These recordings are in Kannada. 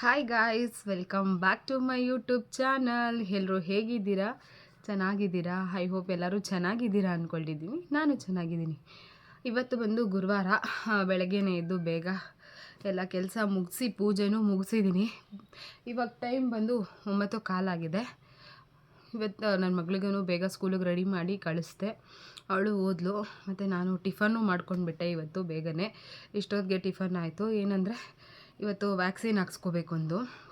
Hi guys, welcome back to my YouTube channel. ಎಲ್ಲರೂ ಹೇಗಿದ್ದೀರಾ? ಚೆನ್ನಾಗಿದ್ದೀರಾ? ಐ ಹೋಪ್ ಎಲ್ಲರೂ ಚೆನ್ನಾಗಿದ್ದೀರಾ ಅಂದ್ಕೊಂಡಿದ್ದೀನಿ. ನಾನು ಚೆನ್ನಾಗಿದ್ದೀನಿ. ಇವತ್ತು ಬಂದು ಗುರುವಾರ. ಬೆಳಗ್ಗೆನೇ ಎದ್ದು ಬೇಗ ಎಲ್ಲ ಕೆಲಸ ಮುಗಿಸಿ ಪೂಜೆನೂ ಮುಗಿಸಿದ್ದೀನಿ. ಇವಾಗ ಟೈಮ್ ಬಂದು 9:15 ಇವತ್ತು ನನ್ನ ಮಗಳಿಗೂ ಬೇಗ ಸ್ಕೂಲಿಗೆ ರೆಡಿ ಮಾಡಿ ಕಳಿಸ್ದೆ. ಅವಳು ಓದ್ಲು. ಮತ್ತು ನಾನು ಟಿಫನ್ನು ಮಾಡ್ಕೊಂಡ್ಬಿಟ್ಟೆ ಇವತ್ತು ಬೇಗನೆ. ಇಷ್ಟೊತ್ತಿಗೆ ಟಿಫನ್ ಆಯಿತು. ಏನಂದರೆ ಇವತ್ತು ವ್ಯಾಕ್ಸಿನ್ ಹಾಕ್ಸ್ಕೋಬೇಕು.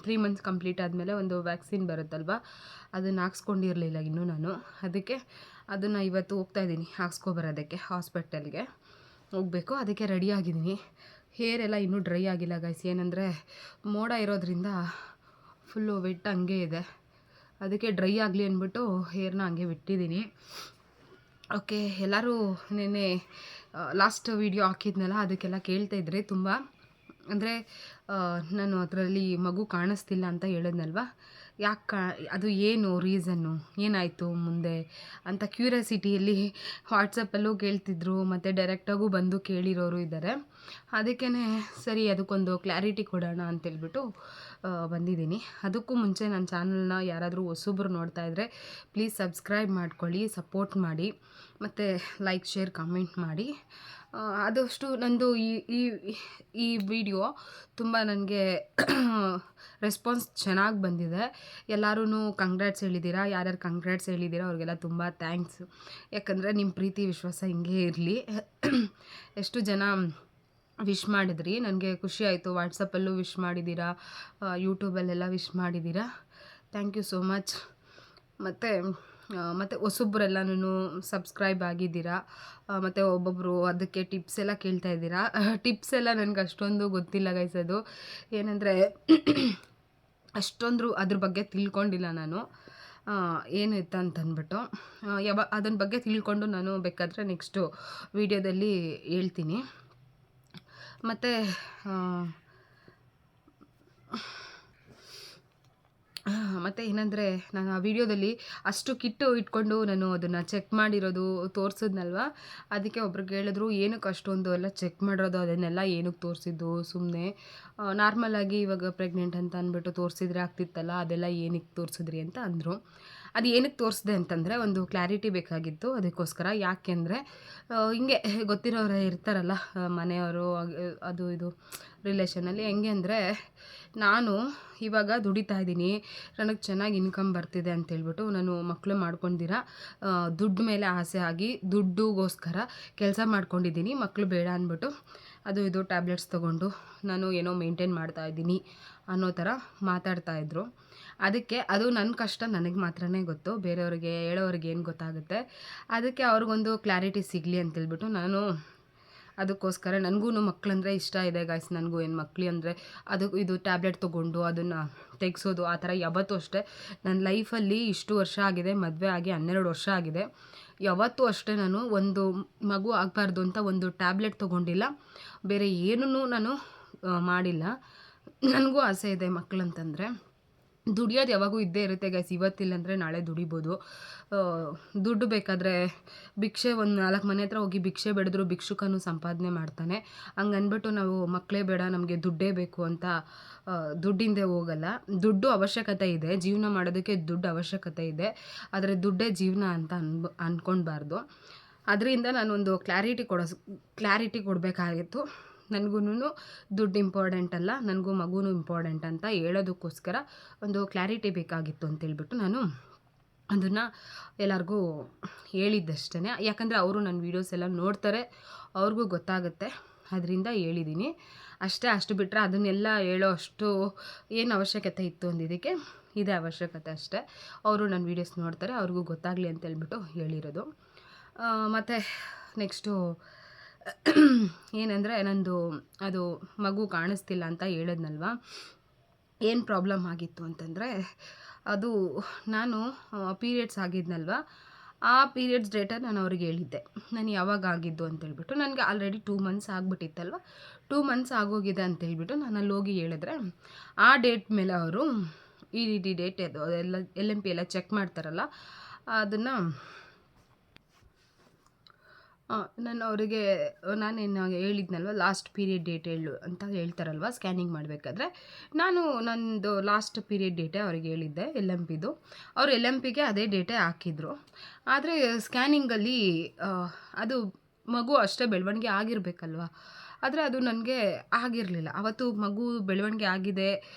3 ಮಂತ್ಸ್ ಕಂಪ್ಲೀಟ್ ಆದಮೇಲೆ ಒಂದು ವ್ಯಾಕ್ಸಿನ್ ಬರುತ್ತಲ್ವ, ಅದನ್ನು ಹಾಕ್ಸ್ಕೊಂಡಿರಲಿಲ್ಲ ಇನ್ನೂ ನಾನು. ಅದಕ್ಕೆ ಅದನ್ನು ಇವತ್ತು ಹೋಗ್ತಾಯಿದ್ದೀನಿ ಹಾಕ್ಸ್ಕೊಬರೋದಕ್ಕೆ. ಹಾಸ್ಪಿಟಲ್ಗೆ ಹೋಗಬೇಕು. ಅದಕ್ಕೆ ರೆಡಿಯಾಗಿದ್ದೀನಿ. ಹೇರ್ ಎಲ್ಲ ಇನ್ನೂ ಡ್ರೈ ಆಗಿಲ್ಲ ಗೈಸ್. ಏನಂದರೆ ಮೋಡ ಇರೋದ್ರಿಂದ ಫುಲ್ಲು ವೆಟ್ ಹಂಗೆ ಇದೆ. ಅದಕ್ಕೆ ಡ್ರೈ ಆಗಲಿ ಅಂದ್ಬಿಟ್ಟು ಹೇರ್ನ ಹಂಗೆ ಬಿಟ್ಟಿದ್ದೀನಿ. ಓಕೆ, ಎಲ್ಲರೂ ನೆನ್ನೆ ಲಾಸ್ಟ್ ವೀಡಿಯೋ ಹಾಕಿದ್ನಲ್ಲ, ಅದಕ್ಕೆಲ್ಲ ಕೇಳ್ತಾಯಿದ್ರೆ ತುಂಬ. ಅಂದರೆ ನಾನು ಅದರಲ್ಲಿ ಮಗು ಕಾಣಿಸ್ತಿಲ್ಲ ಅಂತ ಹೇಳಿದ್ನಲ್ವ, ಅದು ಏನು ರೀಸನ್ನು, ಏನಾಯಿತು ಮುಂದೆ ಅಂತ ಕ್ಯೂರಿಯಾಸಿಟಿಯಲ್ಲಿ ವಾಟ್ಸಪ್ಪಲ್ಲೂ ಕೇಳ್ತಿದ್ರು, ಮತ್ತು ಡೈರೆಕ್ಟಾಗೂ ಬಂದು ಕೇಳಿರೋರು ಇದ್ದಾರೆ. ಅದಕ್ಕೇ ಸರಿ ಅದಕ್ಕೊಂದು ಕ್ಲಾರಿಟಿ ಕೊಡೋಣ ಅಂತೇಳ್ಬಿಟ್ಟು ಬಂದಿದ್ದೀನಿ. ಅದಕ್ಕೂ ಮುಂಚೆ ನನ್ನ ಚಾನಲ್ನ ಯಾರಾದರೂ ಹೊಸಬ್ರು ನೋಡ್ತಾಯಿದ್ರೆ ಪ್ಲೀಸ್ ಸಬ್ಸ್ಕ್ರೈಬ್ ಮಾಡ್ಕೊಳ್ಳಿ, ಸಪೋರ್ಟ್ ಮಾಡಿ, ಮತ್ತು ಲೈಕ್, ಶೇರ್, ಕಮೆಂಟ್ ಮಾಡಿ. ಆದಷ್ಟು ನಂದು ಈ ವಿಡಿಯೋ ತುಂಬ ನನಗೆ ರೆಸ್ಪಾನ್ಸ್ ಚೆನ್ನಾಗಿ ಬಂದಿದೆ. ಎಲ್ಲರೂ ಕಂಗ್ರ್ಯಾಟ್ಸ್ ಹೇಳಿದ್ದೀರಾ. ಯಾರ್ಯಾರು ಕಂಗ್ರ್ಯಾಟ್ಸ್ ಹೇಳಿದ್ದೀರಾ ಅವ್ರಿಗೆಲ್ಲ ತುಂಬ ಥ್ಯಾಂಕ್ಸ್. ಯಾಕಂದರೆ ನಿಮ್ಮ ಪ್ರೀತಿ ವಿಶ್ವಾಸ ಹಿಂಗೆ ಇರಲಿ. ಎಷ್ಟು ಜನ ವಿಶ್ ಮಾಡಿದ್ರಿ, ನನಗೆ ಖುಷಿ ಆಯಿತು. ವಾಟ್ಸಪ್ಪಲ್ಲೂ ವಿಶ್ ಮಾಡಿದ್ದೀರಾ, ಯೂಟ್ಯೂಬಲ್ಲೆಲ್ಲ ವಿಶ್ ಮಾಡಿದ್ದೀರಾ. Thank you so much. ಮತ್ತು ಹೊಸಬ್ರೆಲ್ಲನೂ ಸಬ್ಸ್ಕ್ರೈಬ್ ಆಗಿದ್ದೀರಾ. ಮತ್ತು ಒಬ್ಬೊಬ್ಬರು ಅದಕ್ಕೆ ಟಿಪ್ಸ್ ಎಲ್ಲ ಕೇಳ್ತಾ ಇದ್ದೀರಾ. ಟಿಪ್ಸ್ ಎಲ್ಲ ನನಗೆ ಅಷ್ಟೊಂದು ಗೊತ್ತಿಲ್ಲ ಗೈಸ್. ಅದು ಏನಂದರೆ ಅಷ್ಟೊಂದು ಅದ್ರ ಬಗ್ಗೆ ತಿಳ್ಕೊಂಡಿಲ್ಲ ನಾನು, ಏನು ಇತ್ತು ಅಂತಂದ್ಬಿಟ್ಟು. ಅದನ್ನ ಬಗ್ಗೆ ತಿಳ್ಕೊಂಡು ನಾನು ಬೇಕಾದರೆ ನೆಕ್ಸ್ಟು ವೀಡಿಯೋದಲ್ಲಿ ಹೇಳ್ತೀನಿ. ಮತ್ತು ಏನಂದರೆ ನಾನು ಆ ವಿಡಿಯೋದಲ್ಲಿ ಅಷ್ಟು ಕಿಟ್ಟು ಇಟ್ಕೊಂಡು ನಾನು ಅದನ್ನು ಚೆಕ್ ಮಾಡಿರೋದು ತೋರಿಸಿದ್ನಲ್ವ. ಅದಕ್ಕೆ ಒಬ್ರಿಗೆ ಹೇಳಿದ್ರು, ಏನಕ್ಕೆ ಅಷ್ಟೊಂದು ಎಲ್ಲ ಚೆಕ್ ಮಾಡಿರೋದು, ಅದನ್ನೆಲ್ಲ ಏನಕ್ಕೆ ತೋರಿಸಿದ್ದು, ಸುಮ್ಮನೆ ನಾರ್ಮಲಾಗಿ ಇವಾಗ ಪ್ರೆಗ್ನೆಂಟ್ ಅಂತ ಅಂದ್ಬಿಟ್ಟು ತೋರಿಸಿದ್ರೆ ಆಗ್ತಿತ್ತಲ್ಲ, ಅದೆಲ್ಲ ಏನಕ್ಕೆ ತೋರಿಸಿದ್ರಿ ಅಂತ ಅಂದರು. ಅದು ಏನಕ್ಕೆ ತೋರಿಸಿದೆ ಅಂತಂದರೆ ಒಂದು ಕ್ಲಾರಿಟಿ ಬೇಕಾಗಿತ್ತು. ಅದಕ್ಕೋಸ್ಕರ. ಯಾಕೆಂದರೆ ಹಿಂಗೆ ಗೊತ್ತಿರೋರೇ ಇರ್ತಾರಲ್ಲ, ಮನೆಯವರು, ಅದು ಇದು ರಿಲೇಷನಲ್ಲಿ. ಹೆಂಗೆ ಅಂದರೆ ನಾನು ಇವಾಗ ದುಡಿತಾ ಇದ್ದೀನಿ, ನನಗೆ ಚೆನ್ನಾಗಿ ಇನ್ಕಮ್ ಬರ್ತಿದೆ ಅಂತೇಳ್ಬಿಟ್ಟು ನಾನು ಮಕ್ಕಳು ಮಾಡ್ಕೊಂಡಿರ ದುಡ್ಡು ಮೇಲೆ ಆಸೆ ಆಗಿ ದುಡ್ಡುಗೋಸ್ಕರ ಕೆಲಸ ಮಾಡ್ಕೊಂಡಿದ್ದೀನಿ. ಮಕ್ಕಳು ಬೇಡ ಅಂದ್ಬಿಟ್ಟು ಅದು ಇದು ಟ್ಯಾಬ್ಲೆಟ್ಸ್ ತೊಗೊಂಡು ನಾನು ಏನೋ ಮೇಂಟೈನ್ ಮಾಡ್ತಾಯಿದ್ದೀನಿ ಅನ್ನೋ ಥರ ಮಾತಾಡ್ತಾಯಿದ್ರು. ಅದಕ್ಕೆ ಅದು ನನ್ನ ಕಷ್ಟ ನನಗೆ ಮಾತ್ರನೇ ಗೊತ್ತು, ಬೇರೆಯವ್ರಿಗೆ ಹೇಳೋವ್ರಿಗೆ ಏನು ಗೊತ್ತಾಗುತ್ತೆ. ಅದಕ್ಕೆ ಅವ್ರಿಗೊಂದು ಕ್ಲಾರಿಟಿ ಸಿಗಲಿ ಅಂತೇಳ್ಬಿಟ್ಟು ನಾನು ಅದಕ್ಕೋಸ್ಕರ, ನನಗೂ ಮಕ್ಕಳಂದರೆ ಇಷ್ಟ ಇದೆ ಗಾಯ್ಸ್. ನನಗೂ ಏನು ಮಕ್ಕಳು ಅಂದರೆ ಅದು ಇದು ಟ್ಯಾಬ್ಲೆಟ್ ತೊಗೊಂಡು ಅದನ್ನು ತೆಗೆಸೋದು ಆ ಥರ ಯಾವತ್ತೂ ಅಷ್ಟೇ ನನ್ನ ಲೈಫಲ್ಲಿ ಇಷ್ಟು ವರ್ಷ ಆಗಿದೆ, ಮದುವೆ ಆಗಿ 12 ವರ್ಷ ಆಗಿದೆ, ಯಾವತ್ತೂ ಅಷ್ಟೇ ನಾನು ಒಂದು ಮಗು ಆಗಬಾರ್ದು ಅಂತ ಒಂದು ಟ್ಯಾಬ್ಲೆಟ್ ತೊಗೊಂಡಿಲ್ಲ, ಬೇರೆ ಏನೂ ನಾನು ಮಾಡಿಲ್ಲ. ನನಗೂ ಆಸೆ ಇದೆ ಮಕ್ಕಳಂತಂದರೆ. ದುಡಿಯೋದು ಯಾವಾಗೂ ಇದ್ದೇ ಇರುತ್ತೆ ಗೈಸ್. ಇವತ್ತಿಲ್ಲಂದರೆ ನಾಳೆ ದುಡಿಬೋದು. ದುಡ್ಡು ಬೇಕಾದರೆ ಭಿಕ್ಷೆ ಒಂದು 4 ಮನೆ ಹತ್ರ ಹೋಗಿ ಭಿಕ್ಷೆ ಬೆಳೆದ್ರು ಭಿಕ್ಷುಕನು ಸಂಪಾದನೆ ಮಾಡ್ತಾನೆ. ಹಂಗೆ ಅಂದ್ಬಿಟ್ಟು ನಾವು ಮಕ್ಕಳೇ ಬೇಡ ನಮಗೆ ದುಡ್ಡೇ ಬೇಕು ಅಂತ ದುಡ್ಡಿಂದೆ ಹೋಗಲ್ಲ. ದುಡ್ಡು ಅವಶ್ಯಕತೆ ಇದೆ, ಜೀವನ ಮಾಡೋದಕ್ಕೆ ದುಡ್ಡು ಅವಶ್ಯಕತೆ ಇದೆ, ಆದರೆ ದುಡ್ಡೇ ಜೀವನ ಅಂತ ಅಂದ್ಕೊಳ್ಬಾರ್ದು. ಅದರಿಂದ ನಾನೊಂದು ಕ್ಲಾರಿಟಿ ಕೊಡಬೇಕಾಗಿತ್ತು. ನನಗೂ ದುಡ್ಡು ಇಂಪಾರ್ಟೆಂಟ್ ಅಲ್ಲ, ನನಗೂ ಮಗುನೂ ಇಂಪಾರ್ಟೆಂಟ್ ಅಂತ ಹೇಳೋದಕ್ಕೋಸ್ಕರ ಒಂದು ಕ್ಲಾರಿಟಿ ಬೇಕಾಗಿತ್ತು ಅಂತೇಳ್ಬಿಟ್ಟು ನಾನು ಅದನ್ನು ಎಲ್ಲರಿಗೂ ಹೇಳಿದ್ದಷ್ಟೇ. ಯಾಕಂದರೆ ಅವರು ನನ್ನ ವೀಡಿಯೋಸ್ ಎಲ್ಲ ನೋಡ್ತಾರೆ, ಅವ್ರಿಗೂ ಗೊತ್ತಾಗುತ್ತೆ, ಅದರಿಂದ ಹೇಳಿದ್ದೀನಿ ಅಷ್ಟೇ. ಅಷ್ಟು ಬಿಟ್ಟರೆ ಅದನ್ನೆಲ್ಲ ಹೇಳೋ ಅಷ್ಟು ಏನು ಅವಶ್ಯಕತೆ ಇತ್ತು ಅಂದಿದ್ದಕ್ಕೆ ಇದೇ ಅವಶ್ಯಕತೆ ಅಷ್ಟೇ. ಅವರು ನನ್ನ ವೀಡಿಯೋಸ್ ನೋಡ್ತಾರೆ, ಅವ್ರಿಗೂ ಗೊತ್ತಾಗಲಿ ಅಂತೇಳ್ಬಿಟ್ಟು ಹೇಳಿರೋದು. ಮತ್ತು ನೆಕ್ಸ್ಟು ಏನಂದರೆ ನಂದು ಅದು ಮಗು ಕಾಣಿಸ್ತಿಲ್ಲ ಅಂತ ಹೇಳಿದ್ನಲ್ವ, ಏನು ಪ್ರಾಬ್ಲಮ್ ಆಗಿತ್ತು ಅಂತಂದರೆ ಅದು ನಾನು ಪೀರಿಯಡ್ಸ್ ಆಗಿದ್ನಲ್ವ, ಆ ಪೀರಿಯಡ್ಸ್ ಡೇಟ ನಾನು ಅವ್ರಿಗೆ ಹೇಳಿದ್ದೆ, ನಾನು ಯಾವಾಗ ಆಗಿದ್ದು ಅಂತೇಳ್ಬಿಟ್ಟು. ನನಗೆ ಆಲ್ರೆಡಿ 2 ಮಂತ್ಸ್ ಆಗಿಬಿಟ್ಟಿತ್ತಲ್ವ, 2 ಮಂತ್ಸ್ ಆಗೋಗಿದೆ ಅಂತೇಳ್ಬಿಟ್ಟು ನಾನು ಅಲ್ಲಿ ಹೋಗಿ ಹೇಳಿದ್ರೆ ಆ ಡೇಟ್ ಮೇಲೆ ಅವರು ಈ ಡೇಟ್ ಅದು ಎಲ್ಲ LMP ಎಲ್ಲ ಚೆಕ್ ಮಾಡ್ತಾರಲ್ಲ, ಅದನ್ನು ನಾನು ಅವರಿಗೆ ನಾನೇನು ಹೇಳಿದ್ನಲ್ವ ಲಾಸ್ಟ್ ಪೀರಿಯಡ್ ಡೇಟ್ ಹೇಳು ಅಂತ ಹೇಳ್ತಾರಲ್ವ ಸ್ಕ್ಯಾನಿಂಗ್ ಮಾಡಬೇಕಾದ್ರೆ, ನಾನು ನಂದು ಲಾಸ್ಟ್ ಪೀರಿಯಡ್ ಡೇಟೇ ಅವ್ರಿಗೆ ಹೇಳಿದ್ದೆ ಎಲ್ ಎಮ್ ಪಿದು. ಅವರು ಎಲ್ ಎಮ್ ಪಿಗೆ ಅದೇ ಡೇಟೇ ಹಾಕಿದ್ರು. ಆದರೆ ಸ್ಕ್ಯಾನಿಂಗಲ್ಲಿ ಅದು ಮಗು ಅಷ್ಟೇ ಬೆಳವಣಿಗೆ ಆಗಿರಬೇಕಲ್ವ, ಆದರೆ ಅದು ನನಗೆ ಆಗಿರಲಿಲ್ಲ. ಅವತ್ತು ಮಗು ಬೆಳವಣಿಗೆ ಆಗಿದೆ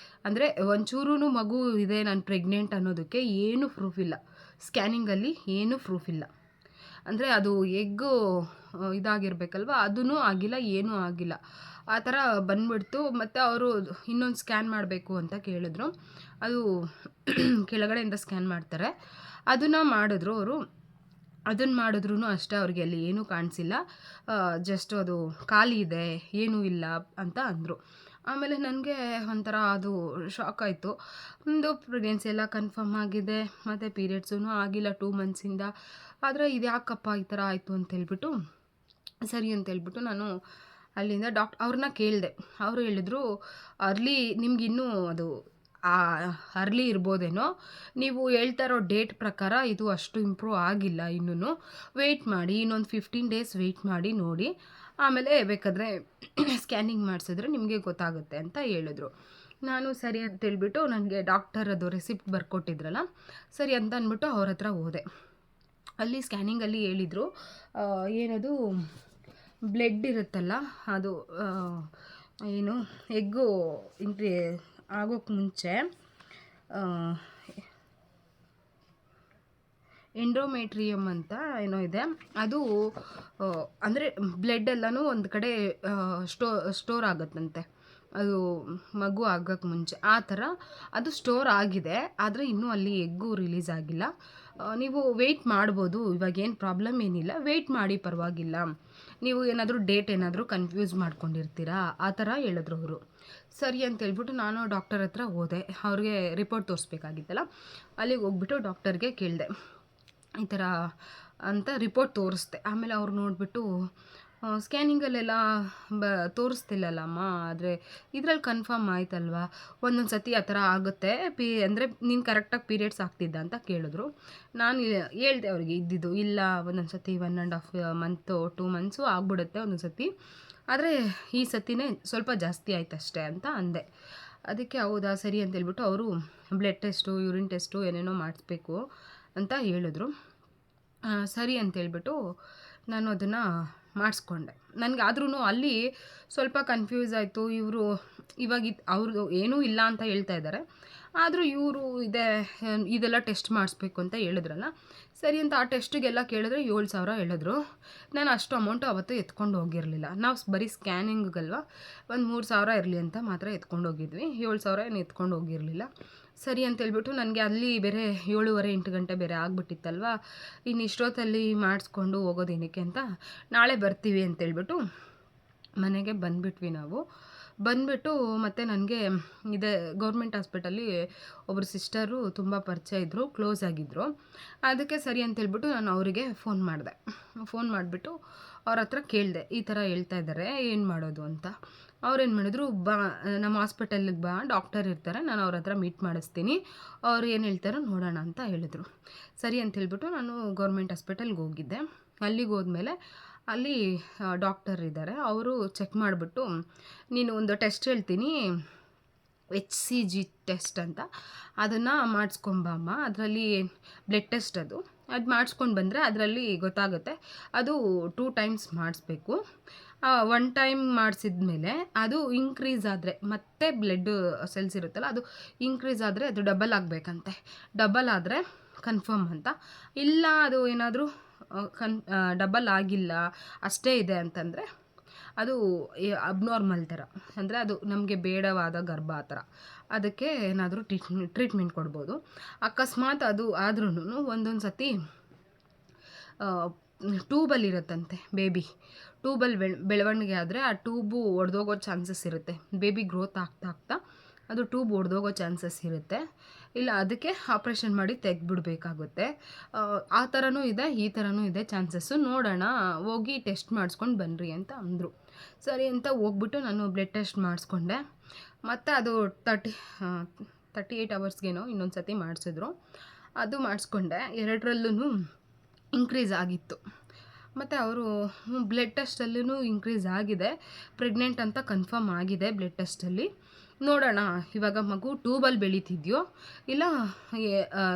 ಅಂದರೆ ಒಂಚೂರೂ ಮಗು ಇದೆ ನಾನು ಪ್ರೆಗ್ನೆಂಟ್ ಅನ್ನೋದಕ್ಕೆ ಏನೂ ಪ್ರೂಫ್ ಇಲ್ಲ. ಸ್ಕ್ಯಾನಿಂಗಲ್ಲಿ ಏನೂ ಪ್ರೂಫ್ ಇಲ್ಲ. ಅಂದರೆ ಅದು ಎಗ್ಗು ಇದಾಗಿರ್ಬೇಕಲ್ವ, ಅದೂ ಆಗಿಲ್ಲ, ಏನೂ ಆಗಿಲ್ಲ. ಆ ಥರ ಬಂದ್ಬಿಡ್ತು. ಮತ್ತು ಅವರು ಇನ್ನೊಂದು ಸ್ಕ್ಯಾನ್ ಮಾಡಬೇಕು ಅಂತ ಕೇಳಿದ್ರು. ಅದು ಕೆಳಗಡೆಯಿಂದ ಸ್ಕ್ಯಾನ್ ಮಾಡ್ತಾರೆ. ಅದನ್ನು ಮಾಡಿದ್ರು ಅವರು. ಅದನ್ನು ಮಾಡಿದ್ರೂ ಅಷ್ಟೇ ಅವ್ರಿಗೆ ಅಲ್ಲಿ ಏನೂ ಕಾಣಿಸಿಲ್ಲ. ಜಸ್ಟ್ ಅದು ಖಾಲಿ ಇದೆ, ಏನೂ ಇಲ್ಲ ಅಂತ ಅಂದರು. ಆಮೇಲೆ ನನಗೆ ಒಂಥರ ಅದು ಶಾಕ್ ಆಯಿತು. ಒಂದು ಪ್ರೆಗ್ನೆನ್ಸಿ ಎಲ್ಲ ಕನ್ಫರ್ಮ್ ಆಗಿದೆ ಮತ್ತು ಪೀರಿಯಡ್ಸೂ ಆಗಿಲ್ಲ 2 ಮಂತ್ಸಿಂದ. ಆದರೆ ಇದು ಯಾಕಪ್ಪ ಈ ಥರ ಆಯಿತು ಅಂತೇಳ್ಬಿಟ್ಟು, ಸರಿ ಅಂತೇಳ್ಬಿಟ್ಟು ನಾನು ಅಲ್ಲಿಂದ ಅವ್ರನ್ನ ಕೇಳಿದೆ. ಅವರು ಹೇಳಿದ್ರು, ಅರ್ಲಿ ನಿಮ್ಗಿನ್ನೂ ಅದು ಅರ್ಲಿ ಇರ್ಬೋದೇನೋ, ನೀವು ಹೇಳ್ತಾ ಇರೋ ಡೇಟ್ ಪ್ರಕಾರ ಇದು ಅಷ್ಟು ಇಂಪ್ರೂವ್ ಆಗಿಲ್ಲ ಇನ್ನೂ, ವೆಯ್ಟ್ ಮಾಡಿ, ಇನ್ನೊಂದು 15 ಡೇಸ್ ವೆಯ್ಟ್ ಮಾಡಿ ನೋಡಿ, ಆಮೇಲೆ ಬೇಕಾದರೆ ಸ್ಕ್ಯಾನಿಂಗ್ ಮಾಡಿಸಿದ್ರೆ ನಿಮಗೆ ಗೊತ್ತಾಗುತ್ತೆ ಅಂತ ಹೇಳಿದ್ರು. ನಾನು ಸರಿ ಅಂತೇಳ್ಬಿಟ್ಟು ನನಗೆ ಡಾಕ್ಟರ್ ಅದು ರೆಸಿಪ್ಟ್ ಬರ್ಕೊಟ್ಟಿದ್ರಲ್ಲ, ಸರಿ ಅಂತ ಅಂದ್ಬಿಟ್ಟು ಅವ್ರ ಹತ್ರ ಹೋದೆ. ಅಲ್ಲಿ ಸ್ಕ್ಯಾನಿಂಗಲ್ಲಿ ಹೇಳಿದರು, ಏನದು ಬ್ಲಡ್ ಇರುತ್ತಲ್ಲ ಅದು ಏನು ಎಗ್ಗು ಇಂಕ್ರಿ ಆಗೋಕ್ಕೆ ಮುಂಚೆ ಎಂಡೋಮೆಟ್ರಿಯಮ್ ಅಂತ ಏನೋ ಇದೆ, ಅದು ಅಂದರೆ ಬ್ಲಡ್ ಎಲ್ಲನೂ ಒಂದು ಕಡೆ ಸ್ಟೋರ್ ಆಗುತ್ತಂತೆ, ಅದು ಮಗು ಆಗೋಕ್ಕೆ ಮುಂಚೆ ಆ ಥರ ಅದು ಸ್ಟೋರ್ ಆಗಿದೆ. ಆದರೆ ಇನ್ನೂ ಅಲ್ಲಿ ಎಗ್ಗು ರಿಲೀಸ್ ಆಗಿಲ್ಲ. ನೀವು ವೆಯ್ಟ್ ಮಾಡ್ಬೋದು, ಇವಾಗೇನು ಪ್ರಾಬ್ಲಮ್ ಏನಿಲ್ಲ, ವೆಯ್ಟ್ ಮಾಡಿ ಪರವಾಗಿಲ್ಲ. ನೀವು ಏನಾದರೂ ಡೇಟ್ ಏನಾದರೂ ಕನ್ಫ್ಯೂಸ್ ಮಾಡ್ಕೊಂಡಿರ್ತೀರಾ ಆ ಥರ ಹೇಳಿದ್ರು ಅವರು. ಸರಿ ಅಂತೇಳ್ಬಿಟ್ಟು ನಾನು ಡಾಕ್ಟರ್ ಹತ್ರ ಹೋದೆ. ಅವ್ರಿಗೆ ರಿಪೋರ್ಟ್ ತೋರಿಸ್ಬೇಕಾಗಿತ್ತಲ್ಲ, ಅಲ್ಲಿಗೆ ಹೋಗ್ಬಿಟ್ಟು ಡಾಕ್ಟರ್ಗೆ ಕೇಳಿದೆ ಈ ಥರ ಅಂತ. ರಿಪೋರ್ಟ್ ತೋರಿಸ್ದೆ. ಆಮೇಲೆ ಅವ್ರು ನೋಡಿಬಿಟ್ಟು ಸ್ಕ್ಯಾನಿಂಗಲ್ಲೆಲ್ಲ ತೋರಿಸ್ತಿಲ್ಲಲ್ಲಮ್ಮ, ಆದರೆ ಇದ್ರಲ್ಲಿ ಕನ್ಫರ್ಮ್ ಆಯ್ತಲ್ವಾ, ಒಂದೊಂದು ಸತಿ ಆ ಥರ ಆಗುತ್ತೆ, ಅಂದರೆ ನೀನು ಕರೆಕ್ಟಾಗಿ ಪೀರಿಯಡ್ಸ್ ಆಗ್ತಿದ್ದ ಅಂತ ಕೇಳಿದ್ರು. ನಾನು ಹೇಳ್ದೆ ಅವ್ರಿಗೆ ಇದ್ದಿದ್ದು, ಇಲ್ಲ ಒಂದೊಂದು ಸತಿ 1.5 ಮಂತು 2 ಮಂತ್ಸು ಆಗ್ಬಿಡುತ್ತೆ ಒಂದೊಂದು ಸತಿ, ಆದರೆ ಈ ಸತಿನೇ ಸ್ವಲ್ಪ ಜಾಸ್ತಿ ಆಯ್ತು ಅಷ್ಟೇ ಅಂತ ಅಂದೆ. ಅದಕ್ಕೆ ಹೌದಾ ಸರಿ ಅಂತೇಳ್ಬಿಟ್ಟು ಅವರು ಬ್ಲಡ್ ಟೆಸ್ಟು, ಯೂರಿನ್ ಟೆಸ್ಟು ಏನೇನೋ ಮಾಡಿಸ್ಬೇಕು ಅಂತ ಹೇಳಿದ್ರು. ಸರಿ ಅಂತೇಳ್ಬಿಟ್ಟು ನಾನು ಅದನ್ನು ಮಾಡಿಸ್ಕೊಂಡೆ. ನನಗೆ ಆದ್ರೂ ಅಲ್ಲಿ ಸ್ವಲ್ಪ ಕನ್ಫ್ಯೂಸ್ ಆಯಿತು. ಇವರು ಇವಾಗ ಅವ್ರದ್ದು ಏನೂ ಇಲ್ಲ ಅಂತ ಹೇಳ್ತಾ ಇದ್ದಾರೆ, ಆದರೂ ಇವರು ಇದೆಲ್ಲ ಟೆಸ್ಟ್ ಮಾಡಿಸ್ಬೇಕು ಅಂತ ಹೇಳಿದ್ರಲ್ಲ, ಸರಿ ಅಂತ ಆ ಟೆಸ್ಟಿಗೆಲ್ಲ ಕೇಳಿದ್ರೆ 7,000 ಹೇಳಿದ್ರು. ನಾನು ಅಷ್ಟು ಅಮೌಂಟು ಅವತ್ತು ಎತ್ಕೊಂಡು ಹೋಗಿರಲಿಲ್ಲ. ನಾವು ಬರೀ ಸ್ಕ್ಯಾನಿಂಗಲ್ವ ಒಂದು 3,000 ಇರಲಿ ಅಂತ ಮಾತ್ರ ಎತ್ಕೊಂಡು ಹೋಗಿದ್ವಿ. 7,000 ಏನು ಎತ್ಕೊಂಡು ಹೋಗಿರಲಿಲ್ಲ. ಸರಿ ಅಂತೇಳ್ಬಿಟ್ಟು ನನಗೆ ಅಲ್ಲಿ ಬೇರೆ 7:30 8 ಗಂಟೆ ಬೇರೆ ಆಗಿಬಿಟ್ಟಿತ್ತಲ್ವ, ಇನ್ನು ಇಷ್ಟೊತ್ತಲ್ಲಿ ಮಾಡಿಸ್ಕೊಂಡು ಹೋಗೋದೇನಕ್ಕೆ ಅಂತ ನಾಳೆ ಬರ್ತೀವಿ ಅಂತೇಳ್ಬಿಟ್ಟು ಮನೆಗೆ ಬಂದುಬಿಟ್ವಿ ನಾವು. ಬಂದುಬಿಟ್ಟು ಮತ್ತು ನನಗೆ ಇದೆ ಗೌರ್ಮೆಂಟ್ ಹಾಸ್ಪಿಟಲ್ಲಿ ಒಬ್ಬರು ಸಿಸ್ಟರು ತುಂಬ ಪರಿಚಯ ಇದ್ದರು, ಕ್ಲೋಸ್ ಆಗಿದ್ದರು. ಅದಕ್ಕೆ ಸರಿ ಅಂತೇಳ್ಬಿಟ್ಟು ನಾನು ಅವರಿಗೆ ಫೋನ್ ಮಾಡಿದೆ. ಫೋನ್ ಮಾಡಿಬಿಟ್ಟು ಅವ್ರ ಹತ್ರ ಕೇಳಿದೆ, ಈ ಥರ ಹೇಳ್ತಾ ಇದ್ದಾರೆ, ಏನು ಮಾಡೋದು ಅಂತ. ಅವ್ರೇನು ಮಾಡಿದ್ರು, ಬಾ ನಮ್ಮ ಹಾಸ್ಪಿಟಲ್ಗೆ ಬಾ, ಡಾಕ್ಟರ್ ಇರ್ತಾರೆ, ನಾನು ಅವ್ರ ಹತ್ರ ಮೀಟ್ ಮಾಡಿಸ್ತೀನಿ, ಅವ್ರು ಏನು ಹೇಳ್ತಾರೋ ನೋಡೋಣ ಅಂತ ಹೇಳಿದ್ರು. ಸರಿ ಅಂತೇಳ್ಬಿಟ್ಟು ನಾನು ಗೌರ್ಮೆಂಟ್ ಹಾಸ್ಪಿಟಲ್ಗೆ ಹೋಗಿದ್ದೆ. ಅಲ್ಲಿಗೆ ಹೋದ್ಮೇಲೆ ಅಲ್ಲಿ ಡಾಕ್ಟರ್ ಇದ್ದಾರೆ, ಅವರು ಚೆಕ್ ಮಾಡಿಬಿಟ್ಟು, ನೀನು ಒಂದು ಟೆಸ್ಟ್ ಹೇಳ್ತೀನಿ, HCG ಟೆಸ್ಟ್ ಅಂತ, ಅದನ್ನು ಮಾಡಿಸ್ಕೊಂಬಮ್ಮ, ಅದರಲ್ಲಿ ಬ್ಲಡ್ ಟೆಸ್ಟ್ ಅದು ಮಾಡಿಸ್ಕೊಂಡು ಬಂದರೆ ಅದರಲ್ಲಿ ಗೊತ್ತಾಗುತ್ತೆ. ಅದು 2 ಟೈಮ್ಸ್ ಮಾಡಿಸ್ಬೇಕು. 1 ಟೈಮ್ ಮಾಡಿಸಿದ್ಮೇಲೆ ಅದು ಇನ್ಕ್ರೀಸ್ ಆದರೆ, ಮತ್ತೆ ಬ್ಲಡ್ ಸೆಲ್ಸ್ ಇರುತ್ತಲ್ಲ ಅದು ಇನ್ಕ್ರೀಸ್ ಆದರೆ ಅದು ಡಬಲ್ ಆಗಬೇಕಂತೆ. ಡಬಲ್ ಆದರೆ ಕನ್ಫರ್ಮ್ ಅಂತ, ಇಲ್ಲ ಅದು ಏನಾದರೂ ಡಬಲ್ ಆಗಿಲ್ಲ ಅಷ್ಟೇ ಇದೆ ಅಂತಂದರೆ ಅದು ಅಬ್ನಾರ್ಮಲ್ ಥರ, ಅಂದರೆ ಅದು ನಮಗೆ ಬೇಡವಾದ ಗರ್ಭ ಆ ಥರ, ಅದಕ್ಕೆ ಏನಾದರೂ ಟ್ರೀಟ್ಮೆಂಟ್ ಕೊಡ್ಬೋದು. ಅಕಸ್ಮಾತ್ ಅದು ಆದ್ರೂ ಒಂದೊಂದು ಸತಿ ಟ್ಯೂಬಲ್ಲಿ ಇರುತ್ತಂತೆ ಬೇಬಿ, ಟ್ಯೂಬಲ್ಲಿ ಬೆಳವಣಿಗೆ ಆದರೆ ಆ ಟ್ಯೂಬು ಒಡೆದೋಗೋ ಚಾನ್ಸಸ್ ಇರುತ್ತೆ. ಬೇಬಿ ಗ್ರೋತ್ ಆಗ್ತಾ ಅದು ಟ್ಯೂಬ್ ಒಡೆದೋಗೋ ಚಾನ್ಸಸ್ ಇರುತ್ತೆ. ಇಲ್ಲ ಅದಕ್ಕೆ ಆಪ್ರೇಷನ್ ಮಾಡಿ ತೆಗೆದ್ಬಿಡ್ಬೇಕಾಗುತ್ತೆ. ಆ ಥರನೂ ಇದೆ, ಈ ಥರನೂ ಇದೆ ಚಾನ್ಸಸ್ಸು. ನೋಡೋಣ, ಹೋಗಿ ಟೆಸ್ಟ್ ಮಾಡಿಸ್ಕೊಂಡು ಬನ್ನಿರಿ ಅಂತ ಅಂದರು. ಸರಿ ಅಂತ ಹೋಗ್ಬಿಟ್ಟು ನಾನು ಬ್ಲಡ್ ಟೆಸ್ಟ್ ಮಾಡಿಸ್ಕೊಂಡೆ. ಮತ್ತು ಅದು 38 ಅವರ್ಸ್ಗೇನೋ ಇನ್ನೊಂದು ಸತಿ ಮಾಡಿಸಿದ್ರು. ಅದು ಮಾಡಿಸ್ಕೊಂಡೆ. 2ರಲ್ಲೂ ಇನ್ಕ್ರೀಸ್ ಆಗಿತ್ತು. ಮತ್ತು ಅವರು ಬ್ಲಡ್ ಟೆಸ್ಟಲ್ಲೂ ಇನ್ಕ್ರೀಸ್ ಆಗಿದೆ, ಪ್ರೆಗ್ನೆಂಟ್ ಅಂತ ಕನ್ಫರ್ಮ್ ಆಗಿದೆ ಬ್ಲಡ್ ಟೆಸ್ಟಲ್ಲಿ. ನೋಡೋಣ ಇವಾಗ ಮಗು ಟ್ಯೂಬಲ್ಲಿ ಬೆಳೀತಿದೆಯೋ ಇಲ್ಲ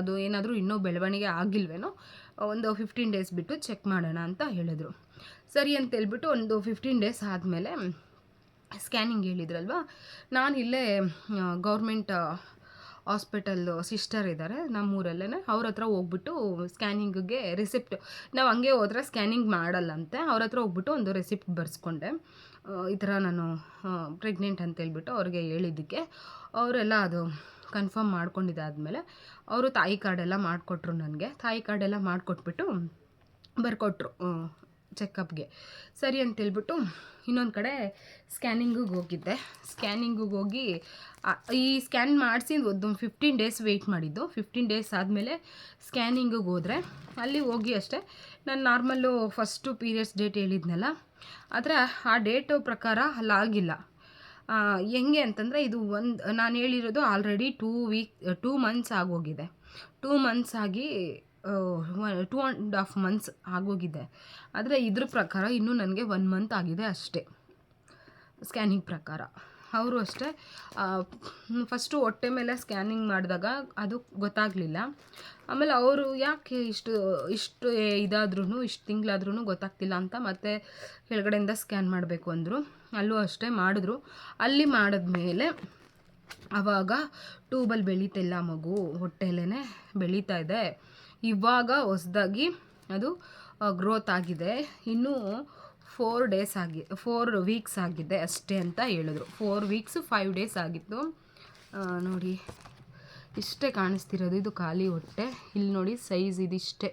ಅದು ಏನಾದರೂ ಇನ್ನೂ ಬೆಳವಣಿಗೆ ಆಗಿಲ್ವೇನೋ, ಒಂದು 15 ಡೇಸ್ ಬಿಟ್ಟು ಚೆಕ್ ಮಾಡೋಣ ಅಂತ ಹೇಳಿದ್ರು. ಸರಿ ಅಂತೇಳ್ಬಿಟ್ಟು ಒಂದು 15 ಡೇಸ್ ಆದಮೇಲೆ ಸ್ಕ್ಯಾನಿಂಗ್ ಹೇಳಿದ್ರಲ್ವ, ನಾನು ಇಲ್ಲೇ ಗೌರ್ಮೆಂಟ್ ಹಾಸ್ಪಿಟಲ್ಲು ಸಿಸ್ಟರ್ ಇದ್ದಾರೆ ನಮ್ಮೂರಲ್ಲೇ, ಅವ್ರ ಹತ್ರ ಹೋಗ್ಬಿಟ್ಟು ಸ್ಕ್ಯಾನಿಂಗಿಗೆ ರಿಸಿಪ್ಟ್, ನಾವು ಹಂಗೆ ಹೋದ್ರೆ ಸ್ಕ್ಯಾನಿಂಗ್ ಮಾಡಲ್ಲಂತೆ, ಅವ್ರ ಹತ್ರ ಹೋಗ್ಬಿಟ್ಟು ಒಂದು ರೆಸಿಪ್ಟ್ ಬರೆಸ್ಕೊಂಡೆ. ಈ ಥರ ನಾನು ಪ್ರೆಗ್ನೆಂಟ್ ಅಂತೇಳ್ಬಿಟ್ಟು ಅವ್ರಿಗೆ ಹೇಳಿದ್ದಕ್ಕೆ ಅವರೆಲ್ಲ ಅದು ಕನ್ಫರ್ಮ್ ಮಾಡ್ಕೊಂಡಿದ್ದಾದಮೇಲೆ ಅವರು ತಾಯಿ ಕಾರ್ಡೆಲ್ಲ ಮಾಡಿಕೊಟ್ರು ನನಗೆ. ತಾಯಿ ಕಾರ್ಡೆಲ್ಲ ಮಾಡಿಕೊಟ್ಬಿಟ್ಟು ಬರ್ಕೊಟ್ರು ಚೆಕಪ್ಗೆ. ಸರಿ ಅಂತೇಳ್ಬಿಟ್ಟು ಇನ್ನೊಂದು ಕಡೆ ಸ್ಕ್ಯಾನಿಂಗಿಗೆ ಹೋಗಿದ್ದೆ. ಸ್ಕ್ಯಾನಿಂಗಿಗೆ ಹೋಗಿ ಈ ಸ್ಕ್ಯಾನ್ ಮಾಡಿಸಿ ಒಂದು 15 ಡೇಸ್ ವೆಯ್ಟ್ ಮಾಡಿದ್ದು. 15 ಡೇಸ್ ಆದಮೇಲೆ ಸ್ಕ್ಯಾನಿಂಗಿಗೆ ಹೋದರೆ ಅಲ್ಲಿ ಹೋಗಿ ಅಷ್ಟೇ ನಾನು ನಾರ್ಮಲ್ಲು ಫಸ್ಟು ಪೀರಿಯಡ್ಸ್ ಡೇಟ್ ಹೇಳಿದ್ನಲ್ಲ, ಆದರೆ ಆ ಡೇಟು ಪ್ರಕಾರ ಅಲ್ಲಾಗಿಲ್ಲ. ಹೆಂಗೆ ಅಂತಂದರೆ ಇದು ನಾನು ಹೇಳಿರೋದು ಆಲ್ರೆಡಿ 2 ಮಂತ್ಸ್ ಆಗೋಗಿದೆ. 2 ಮಂತ್ಸ್ ಆಗಿ 2.5 ಮಂತ್ಸ್ ಆಗೋಗಿದೆ. ಆದರೆ ಇದ್ರ ಪ್ರಕಾರ ಇನ್ನೂ ನನಗೆ 1 ಮಂತ್ ಆಗಿದೆ ಅಷ್ಟೇ ಸ್ಕ್ಯಾನಿಂಗ್ ಪ್ರಕಾರ. ಅವರು ಅಷ್ಟೇ ಫಸ್ಟು ಹೊಟ್ಟೆ ಮೇಲೆ ಸ್ಕ್ಯಾನಿಂಗ್ ಮಾಡಿದಾಗ ಅದು ಗೊತ್ತಾಗಲಿಲ್ಲ. ಆಮೇಲೆ ಅವರು ಯಾಕೆ ಇಷ್ಟು ಇದಾದ್ರೂ ಇಷ್ಟು ತಿಂಗಳಾದ್ರೂ ಗೊತ್ತಾಗ್ತಿಲ್ಲ ಅಂತ ಮತ್ತೆ ಕೆಳಗಡೆಯಿಂದ ಸ್ಕ್ಯಾನ್ ಮಾಡಬೇಕು ಅಂದರು. ಅಲ್ಲೂ ಅಷ್ಟೇ ಮಾಡಿದ್ರು. ಅಲ್ಲಿ ಮಾಡಿದ್ಮೇಲೆ ಆವಾಗ ಟ್ಯೂಬಲ್ಲಿ ಬೆಳೀತಿಲ್ಲ ಮಗು, ಹೊಟ್ಟೆಯಲ್ಲೇ ಬೆಳೀತಾ ಇದೆ, ಇವಾಗ ಹೊಸದಾಗಿ ಅದು ಗ್ರೋತ್ ಆಗಿದೆ, ಇನ್ನೂ 4 ವೀಕ್ಸ್ ಆಗಿದೆ ಅಷ್ಟೇ ಅಂತ ಹೇಳಿದ್ರು. 4 ವೀಕ್ಸು 5 ಡೇಸ್ ಆಗಿತ್ತು. ನೋಡಿ ಇಷ್ಟೇ ಕಾಣಿಸ್ತಿರೋದು, ಇದು ಖಾಲಿ ಹೊಟ್ಟೆ. ಇಲ್ಲಿ ನೋಡಿ ಸೈಜ್ ಇದಿಷ್ಟೇ,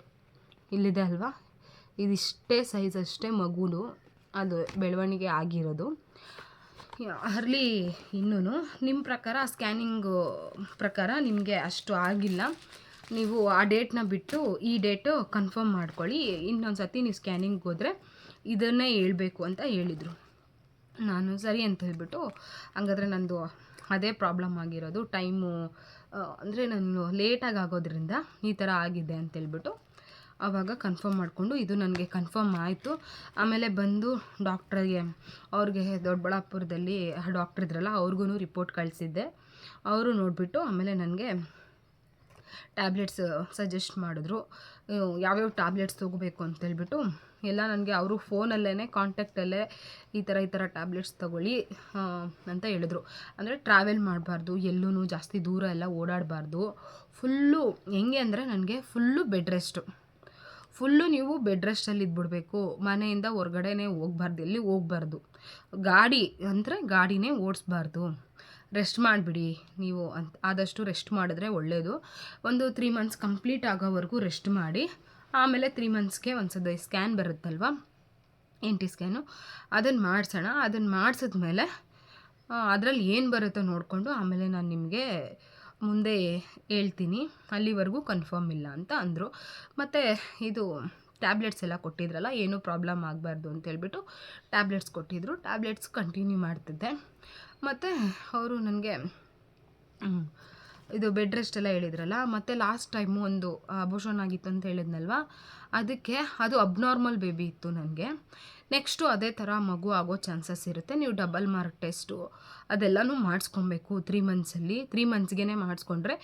ಇಲ್ಲಿದೆ ಅಲ್ವಾ, ಇದಿಷ್ಟೇ ಸೈಜ್ ಅಷ್ಟೇ ಮಗುನು ಅದು ಬೆಳವಣಿಗೆ ಆಗಿರೋದು. ಅರ್ಲಿ ಇನ್ನೂ ನಿಮ್ಮ ಪ್ರಕಾರ ಸ್ಕ್ಯಾನಿಂಗು ಪ್ರಕಾರ ನಿಮಗೆ ಅಷ್ಟು ಆಗಿಲ್ಲ, ನೀವು ಆ ಡೇಟ್ನ ಬಿಟ್ಟು ಈ ಡೇಟು ಕನ್ಫರ್ಮ್ ಮಾಡ್ಕೊಳ್ಳಿ, ಇನ್ನೊಂದು ಸತಿ ನೀವು ಸ್ಕ್ಯಾನಿಂಗ್ಗೆ ಹೋದರೆ ಇದನ್ನೇ ಹೇಳ್ಬೇಕು ಅಂತ ಹೇಳಿದರು. ನಾನು ಸರಿ ಅಂತ ಹೇಳ್ಬಿಟ್ಟು ಹಂಗಾದ್ರೆ ನಂದು ಅದೇ ಪ್ರಾಬ್ಲಮ್ ಆಗಿರೋದು, ಟೈಮು ಅಂದರೆ ನಾನು ಲೇಟಾಗಿ ಆಗೋದ್ರಿಂದ ಈ ಥರ ಆಗಿದೆ ಅಂತೇಳ್ಬಿಟ್ಟು ಆವಾಗ ಕನ್ಫರ್ಮ್ ಮಾಡಿಕೊಂಡು ಇದು ನನಗೆ ಕನ್ಫರ್ಮ್ ಆಯಿತು. ಆಮೇಲೆ ಬಂದು ಡಾಕ್ಟ್ರಿಗೆ, ಅವ್ರಿಗೆ ದೊಡ್ಡಬಳ್ಳಾಪುರದಲ್ಲಿ ಡಾಕ್ಟ್ರ್ ಇದ್ರಲ್ಲ ಅವ್ರಿಗೂ ರಿಪೋರ್ಟ್ ಕಳಿಸಿದ್ದೆ. ಅವರು ನೋಡಿಬಿಟ್ಟು ಆಮೇಲೆ ನನಗೆ ಟ್ಯಾಬ್ಲೆಟ್ಸ್ ಸಜೆಸ್ಟ್ ಮಾಡಿದ್ರು, ಯಾವ್ಯಾವ ಟ್ಯಾಬ್ಲೆಟ್ಸ್ ತೊಗೋಬೇಕು ಅಂತೇಳ್ಬಿಟ್ಟು ಎಲ್ಲ ನನಗೆ ಅವರು ಫೋನಲ್ಲೇ ಕಾಂಟ್ಯಾಕ್ಟಲ್ಲೇ ಈ ಥರ ಟ್ಯಾಬ್ಲೆಟ್ಸ್ ತೊಗೊಳ್ಳಿ ಅಂತ ಹೇಳಿದ್ರು. ಅಂದರೆ ಟ್ರಾವೆಲ್ ಮಾಡಬಾರ್ದು, ಎಲ್ಲೂ ಜಾಸ್ತಿ ದೂರ ಎಲ್ಲ ಓಡಾಡಬಾರ್ದು, ಫುಲ್ಲು ಹೆಂಗೆ ಅಂದರೆ ನನಗೆ ಫುಲ್ಲು ಬೆಡ್ ರೆಸ್ಟು, ಫುಲ್ಲು ನೀವು ಬೆಡ್ ರೆಸ್ಟಲ್ಲಿ ಇದ್ಬಿಡ್ಬೇಕು, ಮನೆಯಿಂದ ಹೊರ್ಗಡೆನೇ ಹೋಗ್ಬಾರ್ದು, ಎಲ್ಲಿ ಹೋಗ್ಬಾರ್ದು, ಗಾಡಿ ಅಂದರೆ ಗಾಡಿನೇ ಓಡಿಸ್ಬಾರ್ದು, ರೆಸ್ಟ್ ಮಾಡಿಬಿಡಿ ನೀವು ಅಂತ. ಆದಷ್ಟು ರೆಸ್ಟ್ ಮಾಡಿದ್ರೆ ಒಳ್ಳೆಯದು. ಒಂದು 3 ಮಂತ್ಸ್ ಕಂಪ್ಲೀಟ್ ಆಗೋವರೆಗೂ ರೆಸ್ಟ್ ಮಾಡಿ, ಆಮೇಲೆ 3 ಮಂತ್ಸ್ಗೆ ಒಂದ್ಸದ ಸ್ಕ್ಯಾನ್ ಬರುತ್ತಲ್ವ NT ಸ್ಕ್ಯಾನು, ಅದನ್ನು ಮಾಡಿಸೋಣ. ಅದನ್ನು ಮಾಡಿಸಿದ್ಮೇಲೆ ಅದರಲ್ಲಿ ಏನು ಬರುತ್ತೋ ನೋಡಿಕೊಂಡು ಆಮೇಲೆ ನಾನು ನಿಮಗೆ ಮುಂದೆ ಹೇಳ್ತೀನಿ, ಅಲ್ಲಿವರೆಗೂ ಕನ್ಫರ್ಮ್ ಇಲ್ಲ ಅಂತ ಅಂದರು. ಮತ್ತು ಇದು ಟ್ಯಾಬ್ಲೆಟ್ಸ್ ಎಲ್ಲ ಕೊಟ್ಟಿದ್ರಲ್ಲ, ಏನೂ ಪ್ರಾಬ್ಲಮ್ ಆಗಬಾರ್ದು ಅಂತೇಳ್ಬಿಟ್ಟು ಟ್ಯಾಬ್ಲೆಟ್ಸ್ ಕೊಟ್ಟಿದ್ದರು. ಟ್ಯಾಬ್ಲೆಟ್ಸ್ ಕಂಟಿನ್ಯೂ ಮಾಡ್ತಿದ್ದೆ. ಮತ್ತು ಅವರು ನನಗೆ ಇದು ಬೆಡ್ ರೆಸ್ಟ್ ಎಲ್ಲ ಹೇಳಿದ್ರಲ್ಲ, ಮತ್ತು ಲಾಸ್ಟ್ ಟೈಮು ಒಂದು ಅಬೋಷನ್ ಆಗಿತ್ತು ಅಂತ ಹೇಳಿದ್ನಲ್ವ, ಅದಕ್ಕೆ ಅದು ಅಬ್ನಾರ್ಮಲ್ ಬೇಬಿ ಇತ್ತು ನನಗೆ. ನೆಕ್ಸ್ಟು ಅದೇ ಥರ ಮಗು ಆಗೋ ಚಾನ್ಸಸ್ ಇರುತ್ತೆ. ನೀವು ಡಬಲ್ ಮಾರ್ಕ್ ಟೆಸ್ಟು ಅದೆಲ್ಲನೂ ಮಾಡಿಸ್ಕೊಬೇಕು 3 ಮಂತ್ಸಲ್ಲಿ. 3 ಮಂತ್ಸ್ಗೆ ಮಾಡಿಸ್ಕೊಂಡ್ರೆ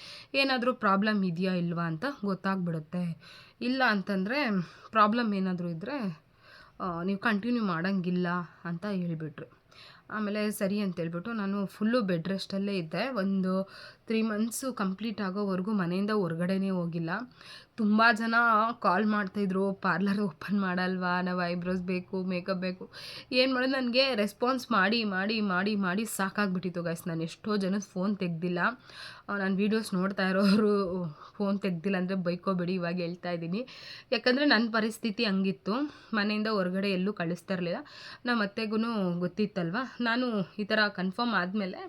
ಏನಾದರೂ ಪ್ರಾಬ್ಲಮ್ ಇದೆಯಾ ಇಲ್ವಾ ಅಂತ ಗೊತ್ತಾಗ್ಬಿಡುತ್ತೆ. ಇಲ್ಲ ಅಂತಂದರೆ ಪ್ರಾಬ್ಲಮ್ ಏನಾದರೂ ಇದ್ದರೆ ನೀವು ಕಂಟಿನ್ಯೂ ಮಾಡೋಂಗಿಲ್ಲ ಅಂತ ಹೇಳಿಬಿಟ್ರು. ಆಮೇಲೆ ಸರಿ ಅಂತೇಳ್ಬಿಟ್ಟು ನಾನು ಫುಲ್ಲು ಬೆಡ್ ರೆಸ್ಟಲ್ಲೇ ಇದ್ದೆ. ಒಂದು 3 ಮಂತ್ಸು ಕಂಪ್ಲೀಟ್ ಆಗೋವರೆಗೂ ಮನೆಯಿಂದ ಹೊರಗಡೆನೇ ಹೋಗಿಲ್ಲ. ತುಂಬ ಜನ ಕಾಲ್ ಮಾಡ್ತಾಯಿದ್ರು, ಪಾರ್ಲರ್ ಓಪನ್ ಮಾಡಲ್ವಾ, ನಾವು ಐಬ್ರೋಸ್ ಬೇಕು, ಮೇಕಪ್ ಬೇಕು, ಏನು ಮಾಡೋದು, ನನಗೆ ರೆಸ್ಪಾನ್ಸ್ ಮಾಡಿ ಮಾಡಿ ಮಾಡಿ ಮಾಡಿ ಸಾಕಾಗ್ಬಿಟ್ಟಿತ್ತು ಗೈಸ್. ನಾನು ಎಷ್ಟೋ ಜನದ ಫೋನ್ ತೆಗ್ದಿಲ್ಲ. ನಾನು ವೀಡಿಯೋಸ್ ನೋಡ್ತಾ ಇರೋರು ಫೋನ್ ತೆಗ್ದಿಲ್ಲ ಅಂದರೆ ಬೈಕೋಬೇಡಿ, ಇವಾಗ ಹೇಳ್ತಾ ಇದ್ದೀನಿ. ಯಾಕಂದರೆ ನನ್ನ ಪರಿಸ್ಥಿತಿ ಹಂಗಿತ್ತು, ಮನೆಯಿಂದ ಹೊರಗಡೆ ಎಲ್ಲೂ ಕಳಿಸ್ತಾ ಇರಲಿಲ್ಲ. ನಮ್ಮ ಅತ್ತೆಗೂ ಗೊತ್ತಿತ್ತಲ್ವ. ನಾನು ಈ ಥರ ಕನ್ಫರ್ಮ್ ಆದಮೇಲೆ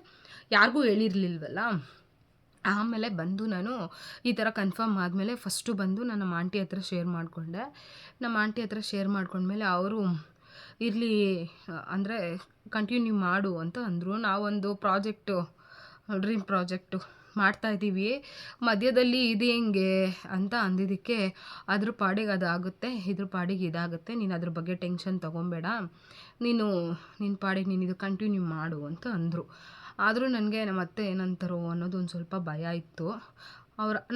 ಯಾರಿಗೂ ಹೇಳಿರಲಿಲ್ವಲ್ಲ. ಆಮೇಲೆ ಬಂದು ನಾನು ಈ ಥರ ಕನ್ಫರ್ಮ್ ಆದಮೇಲೆ ಫಸ್ಟು ಬಂದು ನಮ್ಮ ಆಂಟಿ ಹತ್ರ ಶೇರ್ ಮಾಡಿಕೊಂಡೆ. ನಮ್ಮ ಆಂಟಿ ಹತ್ರ ಶೇರ್ ಮಾಡ್ಕೊಂಡ್ಮೇಲೆ ಅವರು ಇರಲಿ ಅಂದರೆ ಕಂಟಿನ್ಯೂ ಮಾಡು ಅಂತ ಅಂದರು. ನಾವೊಂದು ಡ್ರೀಮ್ ಪ್ರಾಜೆಕ್ಟು ಮಾಡ್ತಾಯಿದ್ದೀವಿ, ಮಧ್ಯದಲ್ಲಿ ಇದು ಹೆಂಗೆ ಅಂತ ಅಂದಿದ್ದಕ್ಕೆ ಅದ್ರ ಪಾಡಿಗೆ ಅದಾಗುತ್ತೆ, ಇದ್ರ ಪಾಡಿಗೆ ಇದಾಗುತ್ತೆ, ನೀನು ಅದ್ರ ಬಗ್ಗೆ ಟೆನ್ಷನ್ ತೊಗೊಬೇಡ, ನಿನ್ನ ಪಾಡಿಗೆ ನೀನು ಇದು ಕಂಟಿನ್ಯೂ ಮಾಡು ಅಂತ ಅಂದರು. ಆದರೂ ನನಗೆ ನಮ್ಮ ಅತ್ತೆ ಏನಂತಾರೋ ಅನ್ನೋದು ಒಂದು ಸ್ವಲ್ಪ ಭಯ ಇತ್ತು.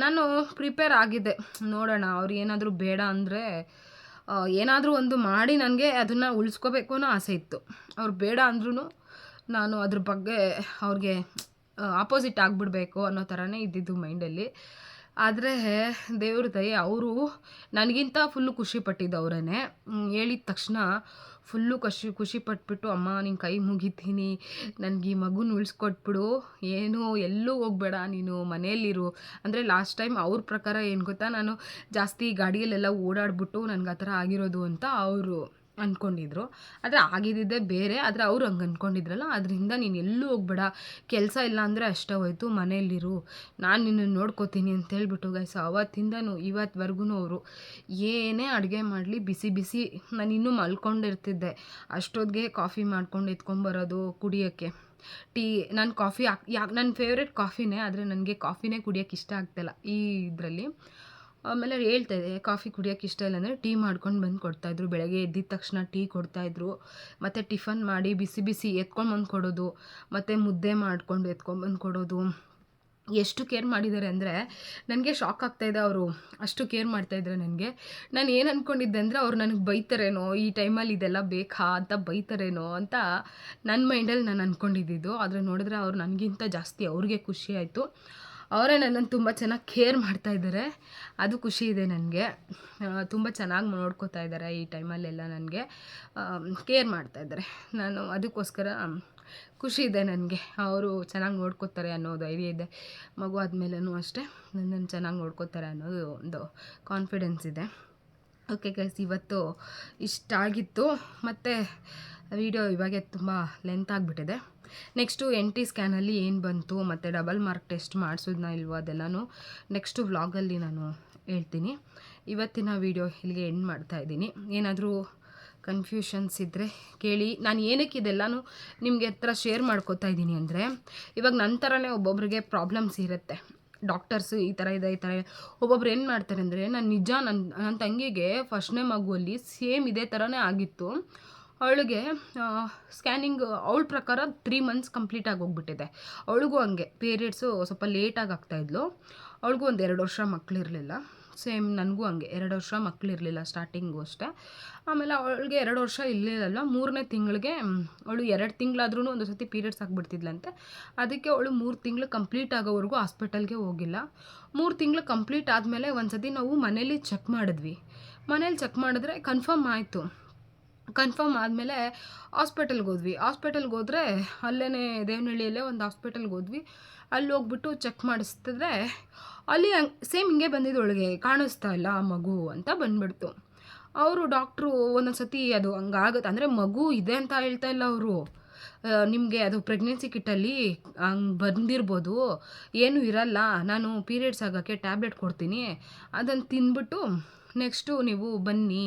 ನಾನು ಪ್ರಿಪೇರ್ ಆಗಿದ್ದೆ, ನೋಡೋಣ ಅವ್ರು ಏನಾದರೂ ಬೇಡ ಅಂದರೆ ಏನಾದರೂ ಒಂದು ಮಾಡಿ ನನಗೆ ಅದನ್ನು ಉಳಿಸ್ಕೋಬೇಕು ಅನ್ನೋ ಆಸೆ ಇತ್ತು. ಅವ್ರು ಬೇಡ ಅಂದ್ರೂ ನಾನು ಅದ್ರ ಬಗ್ಗೆ ಅವ್ರಿಗೆ ಆಪೋಸಿಟ್ ಆಗಿಬಿಡ್ಬೇಕು ಅನ್ನೋ ಥರನೇ ಇದ್ದಿದ್ದು ಮೈಂಡಲ್ಲಿ. ಆದರೆ ದೇವ್ರ ದಯೆ, ಅವರು ನನಗಿಂತ ಫುಲ್ಲು ಖುಷಿಪಟ್ಟಿದ್ದು ಅವರೇ. ಹೇಳಿದ ತಕ್ಷಣ ಫುಲ್ಲು ಖುಷಿ ಪಟ್ಬಿಟ್ಟು, ಅಮ್ಮ ನಿನ್ನ ಕೈ ಮುಗಿತೀನಿ, ನನಗೆ ಈ ಮಗುನ ಉಳಿಸ್ಕೊಟ್ಬಿಡು, ಏನು ಎಲ್ಲೂ ಹೋಗಬೇಡ, ನೀನು ಮನೆಯಲ್ಲಿರು. ಅಂದರೆ ಲಾಸ್ಟ್ ಟೈಮ್ ಅವ್ರ ಪ್ರಕಾರ ಏನು ಗೊತ್ತಾ, ನಾನು ಜಾಸ್ತಿ ಗಾಡಿಯಲ್ಲೆಲ್ಲ ಓಡಾಡ್ಬಿಟ್ಟು ನನಗೆ ಆ ಥರ ಆಗಿರೋದು ಅಂತ ಅವರು ಅಂದ್ಕೊಂಡಿದ್ರು. ಆದರೆ ಆಗಿದ್ದಿದ್ದೇ ಬೇರೆ, ಆದರೆ ಅವ್ರು ಹಂಗೆ ಅಂದ್ಕೊಂಡಿದ್ರಲ್ಲ, ಅದರಿಂದ ನೀನು ಎಲ್ಲೂ ಹೋಗಬೇಡ, ಕೆಲಸ ಇಲ್ಲ ಅಂದರೆ ಅಷ್ಟೇ ಹೋಯ್ತು, ಮನೆಯಲ್ಲಿರು, ನಾನು ನಿನ್ನನ್ನು ನೋಡ್ಕೋತೀನಿ ಅಂತ ಹೇಳ್ಬಿಟ್ಟು ಗೈಸ್ ಅವತ್ತಿಂದನೂ ಇವತ್ತುವರೆಗೂ ಅವರು ಏನೇ ಅಡುಗೆ ಮಾಡಲಿ ಬಿಸಿ ಬಿಸಿ, ನಾನು ಇನ್ನೂ ಮಲ್ಕೊಂಡಿರ್ತಿದ್ದೆ ಅಷ್ಟೊತ್ತಿಗೆ ಕಾಫಿ ಮಾಡ್ಕೊಂಡು ಎತ್ಕೊಂಬರೋದು ಕುಡಿಯೋಕ್ಕೆ. ನಾನು ಕಾಫಿ ನನ್ನ ಫೇವ್ರೆಟ್ ಕಾಫಿನೇ, ಆದರೆ ನನಗೆ ಕಾಫಿನೇ ಕುಡಿಯೋಕ್ಕೆ ಇಷ್ಟ ಆಗ್ತಾಯಿಲ್ಲ ಈ ಇದರಲ್ಲಿ. ಆಮೇಲೆ ಹೇಳ್ತಾಯಿದ್ದೆ, ಕಾಫಿ ಕುಡಿಯೋಕ್ಕೆ ಇಷ್ಟ ಇಲ್ಲ ಅಂದರೆ ಟೀ ಮಾಡ್ಕೊಂಡು ಬಂದು ಕೊಡ್ತಾಯಿದ್ರು. ಬೆಳಗ್ಗೆ ಎದ್ದಿದ ತಕ್ಷಣ ಟೀ ಕೊಡ್ತಾಯಿದ್ರು, ಮತ್ತು ಟಿಫನ್ ಮಾಡಿ ಬಿಸಿ ಬಿಸಿ ಎತ್ಕೊಂಡ್ಬಂದು ಕೊಡೋದು, ಮತ್ತು ಮುದ್ದೆ ಮಾಡಿಕೊಂಡು ಎತ್ಕೊಂಡ್ಬಂದು ಕೊಡೋದು. ಎಷ್ಟು ಕೇರ್ ಮಾಡಿದ್ದಾರೆ ಅಂದರೆ ನನಗೆ ಶಾಕ್ ಆಗ್ತಾಯಿದೆ, ಅವರು ಅಷ್ಟು ಕೇರ್ ಮಾಡ್ತಾಯಿದ್ದಾರೆ ನನಗೆ. ನಾನು ಏನು ಅಂದ್ಕೊಂಡಿದ್ದೆ ಅಂದರೆ ಅವ್ರು ನನಗೆ ಬೈತಾರೇನೋ, ಈ ಟೈಮಲ್ಲಿ ಇದೆಲ್ಲ ಬೇಕಾ ಅಂತ ಬೈತಾರೇನೋ ಅಂತ ನನ್ನ ಮೈಂಡಲ್ಲಿ ನಾನು ಅಂದ್ಕೊಂಡಿದ್ದು. ಆದರೆ ನೋಡಿದ್ರೆ ಅವ್ರು ನನಗಿಂತ ಜಾಸ್ತಿ ಅವ್ರಿಗೆ ಖುಷಿ ಆಯಿತು. ಅವರೇ ನನ್ನನ್ನು ತುಂಬ ಚೆನ್ನಾಗಿ ಕೇರ್ ಮಾಡ್ತಾಯಿದ್ದಾರೆ, ಅದು ಖುಷಿ ಇದೆ ನನಗೆ. ತುಂಬ ಚೆನ್ನಾಗಿ ನೋಡ್ಕೋತಾ ಇದ್ದಾರೆ ಈ ಟೈಮಲ್ಲೆಲ್ಲ, ನನಗೆ ಕೇರ್ ಮಾಡ್ತಾಯಿದ್ದಾರೆ. ನಾನು ಅದಕ್ಕೋಸ್ಕರ ಖುಷಿ ಇದೆ ನನಗೆ, ಅವರು ಚೆನ್ನಾಗಿ ನೋಡ್ಕೋತಾರೆ ಅನ್ನೋ ಧೈರ್ಯ ಇದೆ. ಮಗು ಆದಮೇಲೂ ಅಷ್ಟೇ ನನ್ನನ್ನು ಚೆನ್ನಾಗಿ ನೋಡ್ಕೋತಾರೆ ಅನ್ನೋದು ಒಂದು ಕಾನ್ಫಿಡೆನ್ಸ್ ಇದೆ. ಓಕೆ ಗೈಸ್, ಇವತ್ತು ಇಷ್ಟ ಆಗಿತ್ತು. ಮತ್ತು ವಿಡಿಯೋ ಇವಾಗೆ ತುಂಬ ಲೆಂತ್ ಆಗಿಬಿಟ್ಟಿದೆ. ನೆಕ್ಸ್ಟು NT ಸ್ಕ್ಯಾನಲ್ಲಿ ಏನು ಬಂತು ಮತ್ತು ಡಬಲ್ ಮಾರ್ಕ್ ಟೆಸ್ಟ್ ಮಾಡಿಸೋದನ್ನ ಇಲ್ವೋ ಅದೆಲ್ಲನೂ ನೆಕ್ಸ್ಟು ವ್ಲಾಗಲ್ಲಿ ನಾನು ಹೇಳ್ತೀನಿ. ಇವತ್ತಿನ ವಿಡಿಯೋ ಇಲ್ಲಿಗೆ ಎಂಡ್ ಮಾಡ್ತಾಯಿದ್ದೀನಿ. ಏನಾದರೂ ಕನ್ಫ್ಯೂಷನ್ಸ್ ಇದ್ದರೆ ಕೇಳಿ. ನಾನು ಏನಕ್ಕೆ ಇದೆಲ್ಲನೂ ನಿಮಗೆ ಹತ್ರ ಶೇರ್ ಮಾಡ್ಕೋತಾ ಇದ್ದೀನಿ ಅಂದರೆ, ಇವಾಗ ನನ್ನ ಥರನೇ ಒಬ್ಬೊಬ್ರಿಗೆ ಪ್ರಾಬ್ಲಮ್ಸ್ ಇರುತ್ತೆ. ಡಾಕ್ಟರ್ಸು ಈ ಥರ ಇದೆ, ಈ ಥರ ಒಬ್ಬೊಬ್ರು ಏನು ಮಾಡ್ತಾರೆ ಅಂದರೆ, ನನ್ನ ತಂಗಿಗೆ ಫಸ್ಟ್ನೇ ಮಗುವಲ್ಲಿ ಸೇಮ್ ಇದೇ ಥರನೇ ಆಗಿತ್ತು. ಅವಳಿಗೆ ಸ್ಕ್ಯಾನಿಂಗ್ ಅವಳ ಪ್ರಕಾರ 3 ಮಂತ್ಸ್ ಕಂಪ್ಲೀಟ್ ಆಗೋಗ್ಬಿಟ್ಟಿದೆ. ಅವಳಿಗೂ ಹಂಗೆ ಪೀರಿಯಡ್ಸು ಸ್ವಲ್ಪ ಲೇಟಾಗಿ ಆಗ್ತಾಯಿದ್ಲು. ಅವಳಿಗೂ ಒಂದು 2 ವರ್ಷ ಮಕ್ಕಳಿರಲಿಲ್ಲ. ಸೇಮ್ ನನಗೂ ಹಂಗೆ 2 ವರ್ಷ ಮಕ್ಕಳಿರಲಿಲ್ಲ ಸ್ಟಾರ್ಟಿಂಗು ಅಷ್ಟೇ. ಆಮೇಲೆ ಅವಳಿಗೆ 2 ವರ್ಷ ಇರಲಿಲ್ಲಲ್ಲ, 3ನೇ ತಿಂಗಳಿಗೆ ಅವಳು 2 ತಿಂಗಳಾದ್ರೂ ಒಂದು ಸತಿ ಪೀರಿಯಡ್ಸ್ ಆಗಿಬಿಡ್ತಿದ್ಲಂತೆ. ಅದಕ್ಕೆ ಅವಳು 3 ತಿಂಗಳು ಕಂಪ್ಲೀಟ್ ಆಗೋವರೆಗೂ ಹಾಸ್ಪಿಟಲ್ಗೆ ಹೋಗಿಲ್ಲ. 3 ತಿಂಗಳು ಕಂಪ್ಲೀಟ್ ಆದಮೇಲೆ ಒಂದು ಸತಿ ನಾವು ಮನೇಲಿ ಚೆಕ್ ಮಾಡಿದ್ವಿ. ಮನೇಲಿ ಚೆಕ್ ಮಾಡಿದ್ರೆ ಕನ್ಫರ್ಮ್ ಆಯಿತು. ಕನ್ಫರ್ಮ್ ಆದಮೇಲೆ ಹಾಸ್ಪಿಟಲ್ಗೆ ಹೋದರೆ ಅಲ್ಲೇ ದೇವನಹಳ್ಳಿಯಲ್ಲೇ ಒಂದು ಹಾಸ್ಪಿಟಲ್ಗೆ ಹೋದ್ವಿ. ಅಲ್ಲಿ ಹೋಗ್ಬಿಟ್ಟು ಚೆಕ್ ಮಾಡಿಸಿದ್ರೆ ಅಲ್ಲಿ ಸೇಮ್ ಹಿಂಗೆ ಬಂದಿದ್ದು, ಒಳಗೆ ಕಾಣಿಸ್ತಾ ಇಲ್ಲ ಆ ಮಗು ಅಂತ ಬಂದ್ಬಿಡ್ತು. ಅವರು ಡಾಕ್ಟ್ರು ಒಂದೊಂದು ಸತಿ ಅದು ಹಂಗಾಗುತ್ತೆ ಅಂದರೆ ಮಗು ಇದೆ ಅಂತ ಹೇಳ್ತಾ ಇಲ್ಲ ಅವರು, ನಿಮಗೆ ಅದು ಪ್ರೆಗ್ನೆನ್ಸಿ ಕಿಟ್ಟಲ್ಲಿ ಹಂಗೆ ಬಂದಿರ್ಬೋದು, ಏನೂ ಇರಲ್ಲ, ನಾನು ಪೀರಿಯಡ್ಸ್ ಆಗೋಕ್ಕೆ ಟ್ಯಾಬ್ಲೆಟ್ ಕೊಡ್ತೀನಿ, ಅದನ್ನು ತಿಂದ್ಬಿಟ್ಟು ನೆಕ್ಸ್ಟು ನೀವು ಬನ್ನಿ,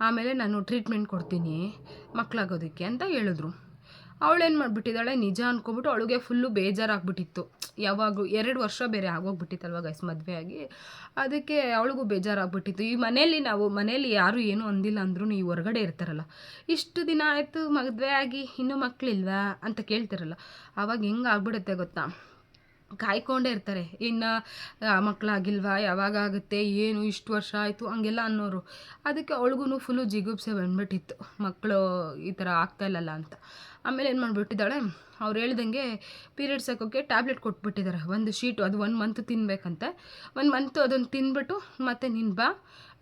ಆಮೇಲೆ ನಾನು ಟ್ರೀಟ್ಮೆಂಟ್ ಕೊಡ್ತೀನಿ ಮಕ್ಕಳಾಗೋದಕ್ಕೆ ಅಂತ ಹೇಳಿದ್ರು. ಅವಳೇನು ಮಾಡಿಬಿಟ್ಟಿದ್ದಾಳೆ, ನಿಜ ಅಂದ್ಕೊಬಿಟ್ಟು ಅವಳಿಗೆ ಫುಲ್ಲು ಬೇಜಾರಾಗ್ಬಿಟ್ಟಿತ್ತು. ಯಾವಾಗಲೂ 2 ವರ್ಷ ಬೇರೆ ಆಗೋಗ್ಬಿಟ್ಟಿತ್ತಲ್ವ ಗೈಸ್ ಮದುವೆ ಆಗಿ, ಅದಕ್ಕೆ ಅವಳಿಗೂ ಬೇಜಾರಾಗ್ಬಿಟ್ಟಿತ್ತು. ಈ ಮನೇಲಿ ಯಾರೂ ಏನೂ ಅಂದಿಲ್ಲ ಅಂದ್ರೂ ಈ ಹೊರಗಡೆ ಇರ್ತಾರಲ್ಲ, ಇಷ್ಟು ದಿನ ಆಯಿತು ಮದುವೆ ಆಗಿ ಇನ್ನೂ ಮಕ್ಕಳಿಲ್ವಾ ಅಂತ ಕೇಳ್ತಾರಲ್ಲ, ಆವಾಗ ಹೆಂಗೆ ಆಗ್ಬಿಡುತ್ತೆ ಗೊತ್ತಾ, ಕಾಯ್ಕೊಂಡೇ ಇರ್ತಾರೆ, ಇನ್ನು ಮಕ್ಕಳಾಗಿಲ್ವಾ, ಯಾವಾಗ ಆಗುತ್ತೆ, ಏನು ಇಷ್ಟು ವರ್ಷ ಆಯಿತು ಹಂಗೆಲ್ಲ ಅನ್ನೋರು. ಅದಕ್ಕೆ ಅವಳಿಗೂ ಫುಲ್ಲು ಜಿಗುಪ್ಸೆ ಬಂದ್ಬಿಟ್ಟಿತ್ತು, ಮಕ್ಕಳು ಈ ಥರ ಆಗ್ತಾಯಿಲ್ಲಲ್ಲ ಅಂತ. ಆಮೇಲೆ ಏನು ಮಾಡಿಬಿಟ್ಟಿದ್ದಾಳೆ, ಅವ್ರು ಹೇಳ್ದಂಗೆ ಪೀರಿಯಡ್ಸ್ ಹಾಕೋಕ್ಕೆ ಟ್ಯಾಬ್ಲೆಟ್ ಕೊಟ್ಬಿಟ್ಟಿದ್ದಾರೆ, ಒಂದು ಶೀಟು, ಅದು 1 ಮಂತ್ ತಿನ್ನಬೇಕಂತೆ. 1 ಮಂತು ಅದನ್ನು ತಿಂದ್ಬಿಟ್ಟು ಮತ್ತೆ ನೀನು ಬಾ,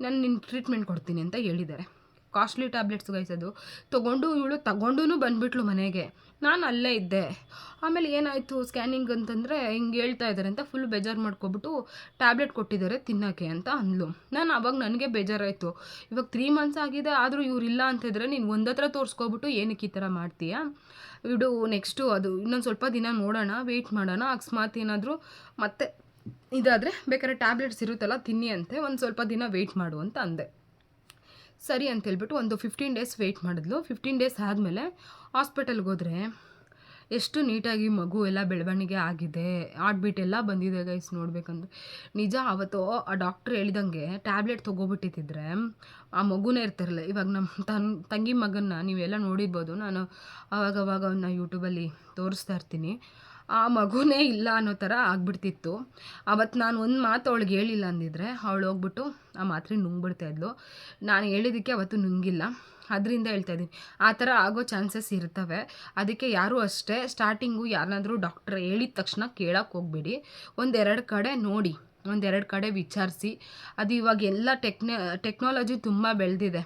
ನಾನು ನಿನ್ನ ಟ್ರೀಟ್ಮೆಂಟ್ ಕೊಡ್ತೀನಿ ಅಂತ ಹೇಳಿದ್ದಾರೆ. ಕಾಸ್ಟ್ಲಿ ಟ್ಯಾಬ್ಲೆಟ್ಸ್ ಗೈಸ್ ಅದು. ಇವಳು ತಗೊಂಡು ಬಂದುಬಿಟ್ಲು ಮನೆಗೆ, ನಾನು ಅಲ್ಲೇ ಇದ್ದೆ. ಆಮೇಲೆ ಏನಾಯಿತು ಸ್ಕ್ಯಾನಿಂಗ್ ಅಂತಂದರೆ ಹಿಂಗೆ ಹೇಳ್ತಾ ಇದ್ದಾರೆ ಅಂತ ಫುಲ್ ಬೇಜಾರು ಮಾಡ್ಕೊಬಿಟ್ಟು ಟ್ಯಾಬ್ಲೆಟ್ ಕೊಟ್ಟಿದ್ದಾರೆ ತಿನ್ನೋಕ್ಕೆ ಅಂತ ಅಂದ್ಲು. ಆವಾಗ ನನಗೆ ಬೇಜಾರಾಯಿತು, ಇವಾಗ 3 ಮಂತ್ಸ್ ಆಗಿದೆ ಆದರೂ ಇವರಿಲ್ಲ ಅಂತಿದ್ರೆ ನೀನು ಒಂದತ್ರ ತೋರಿಸ್ಕೊಬಿಟ್ಟು ಏನಕ್ಕೆ ಈ ಥರ ಮಾಡ್ತೀಯಾ, ಇಡು ನೆಕ್ಸ್ಟು ಅದು ಇನ್ನೊಂದು ಸ್ವಲ್ಪ ದಿನ ನೋಡೋಣ, ವೆಯ್ಟ್ ಮಾಡೋಣ, ಅಕಸ್ಮಾತ್ ಏನಾದರೂ ಮತ್ತೆ ಇದಾದರೆ ಬೇಕಾದ್ರೆ ಟ್ಯಾಬ್ಲೆಟ್ಸ್ ಇರುತ್ತಲ್ಲ ತಿನ್ನಿ ಅಂತೆ, ಒಂದು ಸ್ವಲ್ಪ ದಿನ ವೆಯ್ಟ್ ಮಾಡು ಅಂತ ಅಂದೆ. ಸರಿ ಅಂತೇಳ್ಬಿಟ್ಟು ಒಂದು 15 ಡೇಸ್ ವೆಯ್ಟ್ ಮಾಡಿದ್ಲು. 15 ಡೇಸ್ ಆದಮೇಲೆ ಹಾಸ್ಪಿಟಲ್ಗೆ ಹೋದರೆ ಎಷ್ಟು ನೀಟಾಗಿ ಮಗು ಎಲ್ಲ ಬೆಳವಣಿಗೆ ಆಗಿದೆ, ಹಾರ್ಟ್ ಬೀಟ್ ಎಲ್ಲ ಬಂದಿದೆ ಗೈಸ್ ನೋಡ್ಬೇಕಂದ್ರೆ. ನಿಜ ಅವತ್ತು ಆ ಡಾಕ್ಟ್ರ್ ಹೇಳಿದಂಗೆ ಟ್ಯಾಬ್ಲೆಟ್ ತೊಗೋಬಿಟ್ಟಿದ್ದಿದ್ರೆ ಆ ಮಗುನೇ ಇರ್ತಿರಲಿಲ್ಲ. ಇವಾಗ ನಮ್ಮ ತಂಗಿ ಮಗನ್ನ ನೀವೆಲ್ಲ ನೋಡಿರ್ಬೋದು, ನಾನು ಆವಾಗವಾಗ ಅವನ್ನ ಯೂಟ್ಯೂಬಲ್ಲಿ ತೋರಿಸ್ತಾ ಇರ್ತೀನಿ. ಆ ಮಗುನೇ ಇಲ್ಲ ಅನ್ನೋ ಥರ ಆಗ್ಬಿಡ್ತಿತ್ತು. ಅವತ್ತು ನಾನು ಒಂದು ಮಾತು ಅವಳಿಗೆ ಹೇಳಿಲ್ಲ ಅಂದಿದ್ರೆ ಅವಳು ಹೋಗ್ಬಿಟ್ಟು ಆ ಮಾತ್ರೆ ನುಂಗ್ಬಿಡ್ತಾಯಿದ್ಲು. ನಾನು ಹೇಳಿದ್ದಕ್ಕೆ ಅವತ್ತು ನುಂಗಿಲ್ಲ, ಅದರಿಂದ ಹೇಳ್ತಾ ಇದ್ದೀನಿ. ಆ ಥರ ಆಗೋ ಚಾನ್ಸಸ್ ಇರ್ತವೆ. ಅದಕ್ಕೆ ಯಾರೂ ಅಷ್ಟೇ ಸ್ಟಾರ್ಟಿಂಗು ಯಾರನ್ನಾದ್ರೂ ಡಾಕ್ಟ್ರ್ ಹೇಳಿದ ತಕ್ಷಣ ಕೇಳೋಕ್ಕೆ ಹೋಗಬೇಡಿ. ಒಂದೆರಡು ಕಡೆ ನೋಡಿ, ಒಂದೆರಡು ಕಡೆ ವಿಚಾರಿಸಿ. ಅದು ಇವಾಗ ಎಲ್ಲ ಟೆಕ್ನಾಲಜಿ ತುಂಬ ಬೆಳೆದಿದೆ.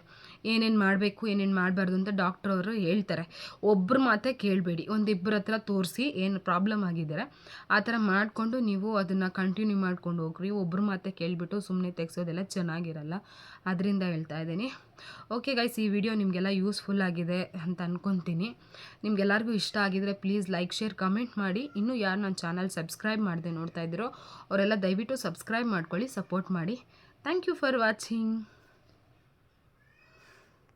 ಏನೇನು ಮಾಡಬೇಕು ಏನೇನು ಮಾಡಬಾರ್ದು ಅಂತ ಡಾಕ್ಟ್ರವರು ಹೇಳ್ತಾರೆ. ಒಬ್ಬರ ಮಾತೇ ಕೇಳಬೇಡಿ, ಒಂದಿಬ್ಬರ ಹತ್ರ ತೋರಿಸಿ ಏನು ಪ್ರಾಬ್ಲಮ್ ಆಗಿದ್ದಾರೆ ಆ ಥರ ಮಾಡಿಕೊಂಡು ನೀವು ಅದನ್ನು ಕಂಟಿನ್ಯೂ ಮಾಡ್ಕೊಂಡು ಹೋಗ್ರಿ. ಒಬ್ಬರ ಮಾತೇ ಕೇಳಿಬಿಟ್ಟು ಸುಮ್ಮನೆ ತೆಗ್ಸೋದೆಲ್ಲ ಚೆನ್ನಾಗಿರಲ್ಲ. ಅದರಿಂದ ಹೇಳ್ತಾ ಇದ್ದೀನಿ. ಓಕೆ ಗೈಸ್, ಈ ವಿಡಿಯೋ ನಿಮಗೆಲ್ಲ ಯೂಸ್ಫುಲ್ ಆಗಿದೆ ಅಂತ ಅಂದ್ಕೊತೀನಿ. ನಿಮ್ಗೆಲ್ಲರಿಗೂ ಇಷ್ಟ ಆಗಿದರೆ ಪ್ಲೀಸ್ ಲೈಕ್, ಶೇರ್, ಕಮೆಂಟ್ ಮಾಡಿ. ಇನ್ನೂ ಯಾರು ನನ್ನ ಚಾನಲ್ ಸಬ್ಸ್ಕ್ರೈಬ್ ಮಾಡದೆ ನೋಡ್ತಾ ಇದ್ದೀರೋ ಅವರೆಲ್ಲ ದಯವಿಟ್ಟು ಸಬ್ಸ್ಕ್ರೈಬ್ ಮಾಡ್ಕೊಳ್ಳಿ, ಸಪೋರ್ಟ್ ಮಾಡಿ. Thank you for watching.